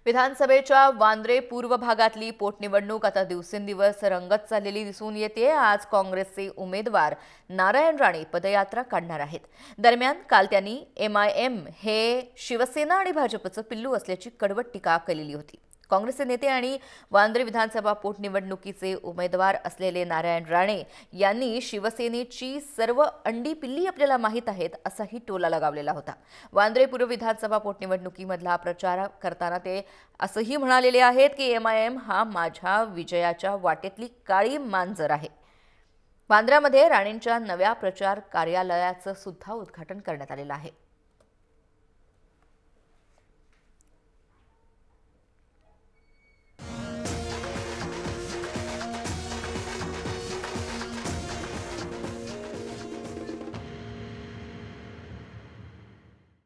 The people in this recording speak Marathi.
विधानसभेच्या वांद्रे पूर्व भागातली पोटनिवडणूक आता दिवसेंदिवस रंगत चाललेली दिसून येते। आज काँग्रेसचे उमेदवार नारायण राणे पदयात्रा काढणार आहेत। दरम्यान काल त्यांनी MIM हे शिवसेना आणि भाजपचं पिल्लू असल्याची कडवट टीका केलेली होती। काँग्रेसचे नेते आणि वांद्रे विधानसभा पोटनिवडणुकीचे उमेदवार असलेले नारायण राणे यांनी शिवसेनेची सर्व अंडी पिल्ली आपल्याला माहित आहेत असाही टोला लगावलेला होता। वांद्रे पूर्व विधानसभा पोटनिवडणुकीमधला प्रचार करताना ते असंही म्हणालेले आहेत की MIM हा माझ्या विजयाच्या वाटेतली काळी मांजर आहे। वांद्र्यामध्ये राणेंच्या नव्या प्रचार कार्यालयाचं सुद्धा उद्घाटन करण्यात आलेलं आहे।